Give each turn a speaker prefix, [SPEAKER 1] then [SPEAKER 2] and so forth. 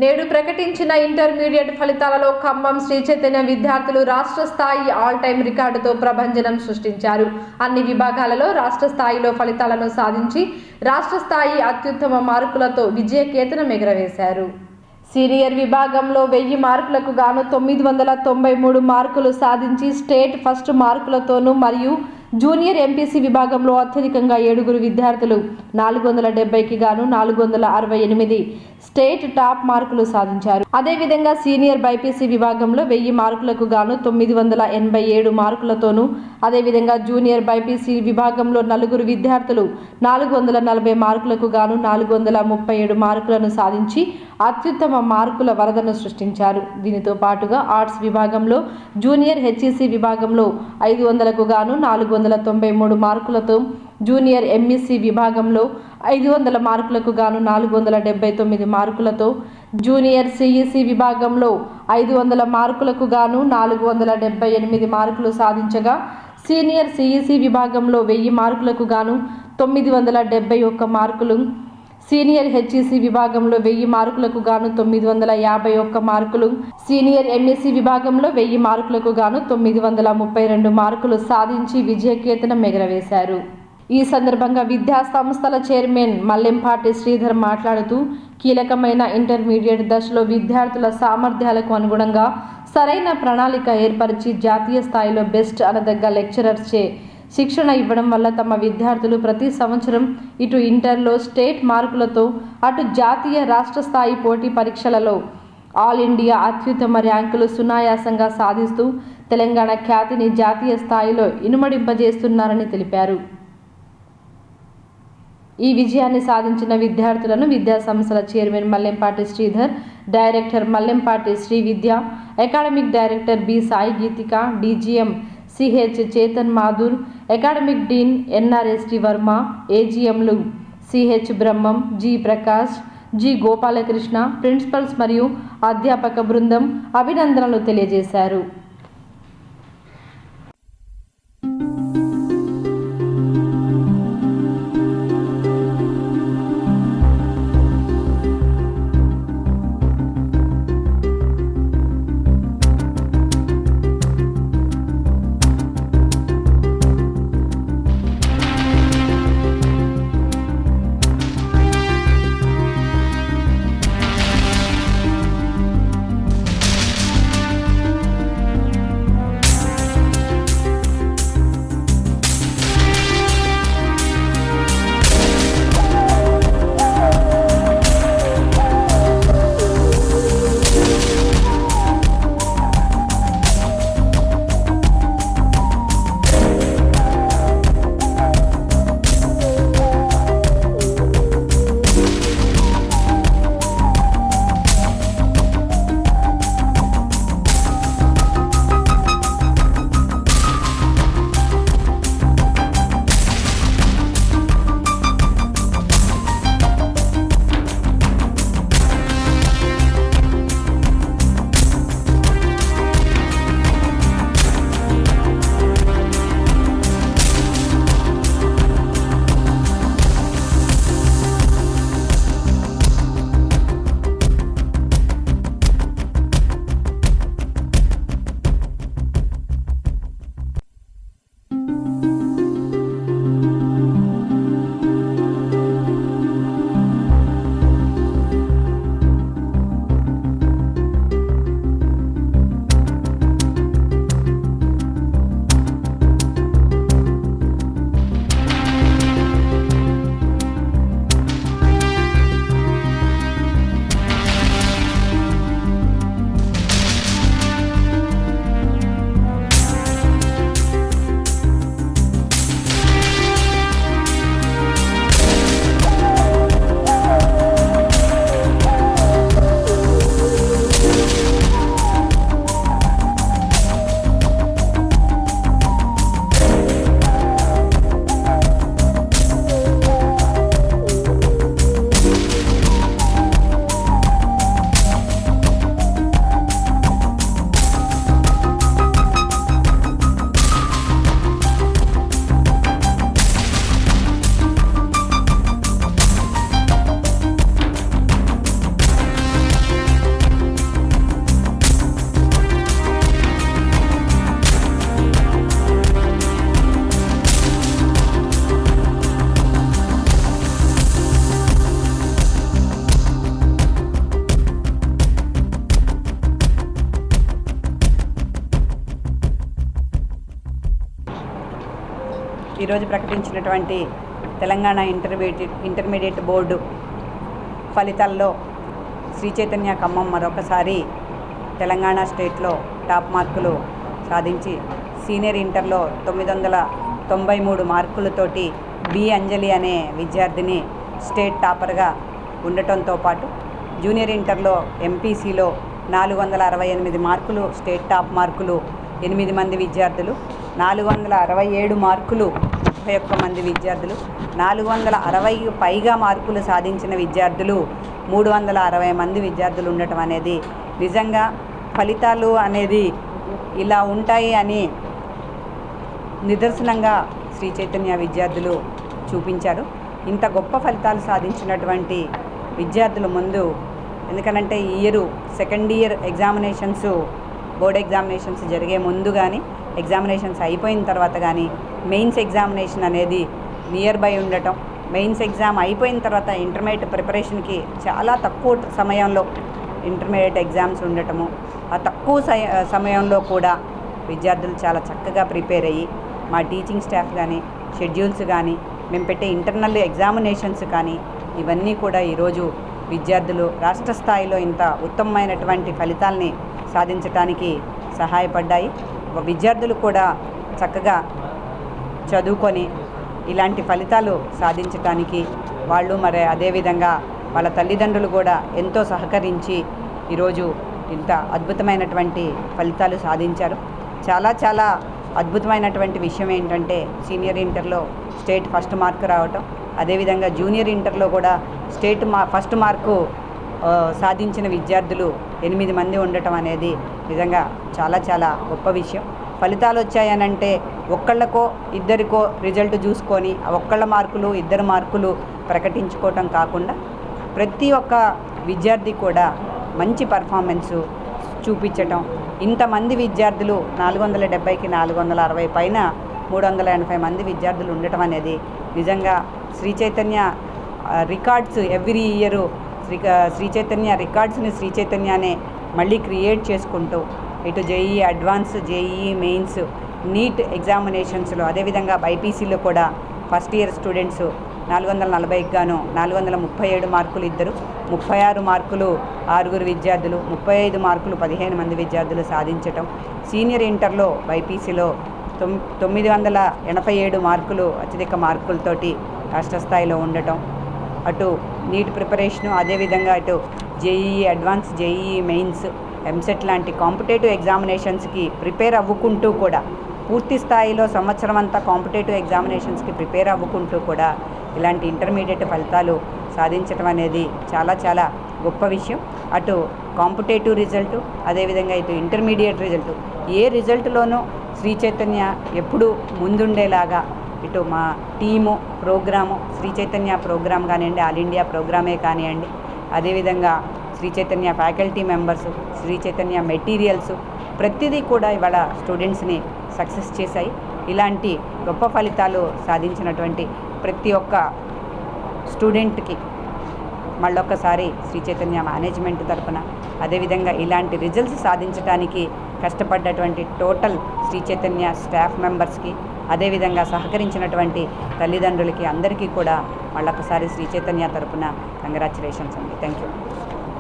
[SPEAKER 1] నేడు ప్రకటించిన ఇంటర్మీడియట్ ఫలితాలలో ఖమ్మం శ్రీ చైతన్య విద్యార్థులు రాష్ట్ర స్థాయి ఆల్ టైమ్ రికార్డుతో ప్రభంజనం సృష్టించారు. అన్ని విభాగాలలో రాష్ట్ర స్థాయిలో ఫలితాలను సాధించి రాష్ట్ర స్థాయి అత్యుత్తమ మార్కులతో విజయకేతనం ఎగురవేశారు. సీనియర్ విభాగంలో 1000 మార్కులకు గాను 993 మార్కులు సాధించి స్టేట్ ఫస్ట్ మార్కులతోనూ మరియు జూనియర్ ఎంపీసీ విభాగంలో అత్యధికంగా 7 విద్యార్థులు 470కి గాను 468 స్టేట్ టాప్ మార్కులు సాధించారు. అదేవిధంగా సీనియర్ బైపీసీ విభాగంలో 1000 మార్కులకు గాను 987 మార్కులతోనూ, అదేవిధంగా జూనియర్ బైపీసీ విభాగంలో 4 విద్యార్థులు 440 మార్కులకు గాను 437 మార్కులను సాధించి అత్యుత్తమ మార్కుల వరదను సృష్టించారు. దీనితో పాటుగా ఆర్ట్స్ విభాగంలో జూనియర్ హెచ్ఈసీ విభాగంలో 500కు గాను 493 మార్కులతో, జూనియర్ ఎంఈసీ విభాగంలో 500 మార్కులకు గాను 479 మార్కులతో, జూనియర్ సిఈసీ విభాగంలో 500 మార్కులకు గాను 478 మార్కులు సాధించగా, సీనియర్ సిఈసీ విభాగంలో 1000 మార్కులకు గాను 971 మార్కులు, సీనియర్ హెచ్ఈసీ విభాగంలో 1000 మార్కులకు గాను 951 మార్కులు, సీనియర్ ఎంఈసీ విభాగంలో 1000 మార్కులకు గాను 932 మార్కులు సాధించి విజయకేతనం ఎగురవేశారు. ఈ సందర్భంగా విద్యా సంస్థల చైర్మన్ మల్లెంపాటి శ్రీధర్ మాట్లాడుతూ, కీలకమైన ఇంటర్మీడియట్ దశలో విద్యార్థుల సామర్థ్యాలకు అనుగుణంగా సరైన ప్రణాళిక ఏర్పరిచి జాతీయ స్థాయిలో బెస్ట్ అనదగ్గ లెక్చరర్స్చే శిక్షణ ఇవ్వడం వల్ల తమ విద్యార్థులు ప్రతి సంవత్సరం ఇటు ఇంటర్లో స్టేట్ మార్కులతో, అటు జాతీయ రాష్ట్ర స్థాయి పోటీ పరీక్షలలో ఆల్ ఇండియా అత్యుత్తమ ర్యాంకులు సునాయాసంగా సాధిస్తూ తెలంగాణ ఖ్యాతిని జాతీయ స్థాయిలో ఇనుమడింపజేస్తున్నారని తెలిపారు. ఈ విజయాన్ని సాధించిన విద్యార్థులను విద్యా సంస్థల chairman Mallempati Sridhar, director Mallempati Sri Vidya, academic director B Sai Geethika, DGM CH Chetan Madhur, academic dean NRST Varma, ఏజీఎంలు CH Brahmam, G Prakash, G Gopalakrishna, principals మరియు అధ్యాపక బృందం అభినందనలు తెలియజేశారు.
[SPEAKER 2] ఈరోజు ప్రకటించినటువంటి తెలంగాణ ఇంటర్మీడియట్ బోర్డు ఫలితాల్లో శ్రీ చైతన్య ఖమ్మం మరొకసారి తెలంగాణ స్టేట్లో టాప్ మార్కులు సాధించి సీనియర్ ఇంటర్లో 993 మార్కులతోటి బి అంజలి అనే విద్యార్థిని స్టేట్ టాపర్గా ఉండటంతో పాటు జూనియర్ ఇంటర్లో ఎంపీసీలో 468 మార్కులు స్టేట్ టాప్ మార్కులు 8 మంది విద్యార్థులు, 467 మార్కులు 31 మంది విద్యార్థులు, 460 పైగా మార్కులు సాధించిన విద్యార్థులు 360 మంది విద్యార్థులు ఉండటం అనేది నిజంగా ఫలితాలు అనేది ఇలా ఉంటాయి అని నిదర్శనంగా శ్రీ చైతన్య విద్యార్థులు చూపించారు. ఇంత గొప్ప ఫలితాలు సాధించినటువంటి విద్యార్థుల ముందు, ఎందుకనంటే ఈ year second year examinations board examinations జరిగే ముందు కానీ ఎగ్జామినేషన్స్ అయిపోయిన తర్వాత కానీ మెయిన్స్ ఎగ్జామినేషన్ అనేది నియర్ బై ఉండటం, మెయిన్స్ ఎగ్జామ్ అయిపోయిన తర్వాత ఇంటర్మీడియట్ ప్రిపరేషన్కి చాలా తక్కువ సమయంలో ఇంటర్మీడియట్ ఎగ్జామ్స్ ఉండటము, ఆ తక్కువ సమయంలో కూడా విద్యార్థులు చాలా చక్కగా ప్రిపేర్ అయ్యి మా టీచింగ్ స్టాఫ్ కానీ షెడ్యూల్స్ కానీ మేము పెట్టే ఇంటర్నల్ ఎగ్జామినేషన్స్ కానీ ఇవన్నీ కూడా ఈరోజు విద్యార్థులు రాష్ట్ర స్థాయిలో ఇంత ఉత్తమమైనటువంటి ఫలితాల్ని సాధించడానికి సహాయపడ్డాయి. విద్యార్థులు కూడా చక్కగా చదువుకొని ఇలాంటి ఫలితాలు సాధించడానికి వాళ్ళు మరి అదేవిధంగా వాళ్ళ తల్లిదండ్రులు కూడా ఎంతో సహకరించి ఈరోజు ఇంత అద్భుతమైనటువంటి ఫలితాలు సాధించారు. చాలా అద్భుతమైనటువంటి విషయం ఏంటంటే సీనియర్ ఇంటర్లో స్టేట్ ఫస్ట్ మార్కు రావటం, అదేవిధంగా జూనియర్ ఇంటర్లో కూడా స్టేట్ ఫస్ట్ మార్కు సాధించిన విద్యార్థులు 8 మంది ఉండటం అనేది నిజంగా చాలా గొప్ప విషయం. ఫలితాలు వచ్చాయనంటే ఒక్కళ్ళకో ఇద్దరికో రిజల్ట్ చూసుకొని ఒక్కళ్ళ మార్కులు 2 మార్కులు ప్రకటించుకోవటం కాకుండా ప్రతి ఒక్క విద్యార్థి కూడా మంచి పర్ఫార్మెన్సు చూపించటం, ఇంతమంది విద్యార్థులు 470కి 460 పైన 380 మంది విద్యార్థులు ఉండటం అనేది నిజంగా Sri Chaitanya records every year Sri Chaitanya రికార్డ్స్ని శ్రీ చైతన్యనే మళ్ళీ క్రియేట్ చేసుకుంటూ ఇటు JEE advance, JEE mains, NEET ఎగ్జామినేషన్స్లో అదేవిధంగా బైపీసీలో కూడా ఫస్ట్ ఇయర్ స్టూడెంట్స్ 440కి గాను 437 మార్కులు ఇద్దరు, 36 మార్కులు 6 విద్యార్థులు, 35 మార్కులు 15 మంది విద్యార్థులు సాధించటం, సీనియర్ ఇంటర్లో బైపీసీలో 987 మార్కులు అత్యధిక మార్కులతోటి రాష్ట్ర స్థాయిలో ఉండటం, అటు నీట్ ప్రిపరేషను అదేవిధంగా అటు JEE advance, JEE mains, EAMCET లాంటి కాంపిటేటివ్ ఎగ్జామినేషన్స్కి ప్రిపేర్ అవ్వుకుంటూ కూడా పూర్తి స్థాయిలో సంవత్సరం అంతా కాంపిటేటివ్ ఎగ్జామినేషన్స్కి ప్రిపేర్ అవ్వుకుంటూ కూడా ఇలాంటి ఇంటర్మీడియట్ ఫలితాలు సాధించడం అనేది చాలా గొప్ప విషయం. అటు కాంపిటేటివ్ రిజల్టు అదేవిధంగా ఇటు ఇంటర్మీడియట్ రిజల్టు ఏ రిజల్ట్లోనూ శ్రీ చైతన్య ఎప్పుడూ ముందుండేలాగా ఇటు మా team program Sri Chaitanya program కానివ్వండి, ఆల్ ఇండియా ప్రోగ్రామే కానివ్వండి, అదేవిధంగా Sri Chaitanya faculty members, Sri Chaitanya materials ప్రతిదీ కూడా ఇవాళ స్టూడెంట్స్ని సక్సెస్ చేశాయి. ఇలాంటి గొప్ప ఫలితాలు సాధించినటువంటి ప్రతి ఒక్క స్టూడెంట్కి మళ్ళొక్కసారి శ్రీ చైతన్య మేనేజ్మెంట్ తరఫున అదేవిధంగా ఇలాంటి రిజల్ట్స్ సాధించడానికి కష్టపడ్డటువంటి టోటల్ శ్రీ చైతన్య స్టాఫ్ మెంబర్స్కి అదేవిధంగా సహకరించినటువంటి తల్లిదండ్రులకి అందరికీ కూడా మళ్ళొకసారి శ్రీ చైతన్య తరఫున కంగ్రాచులేషన్స్ అండి. Thank you.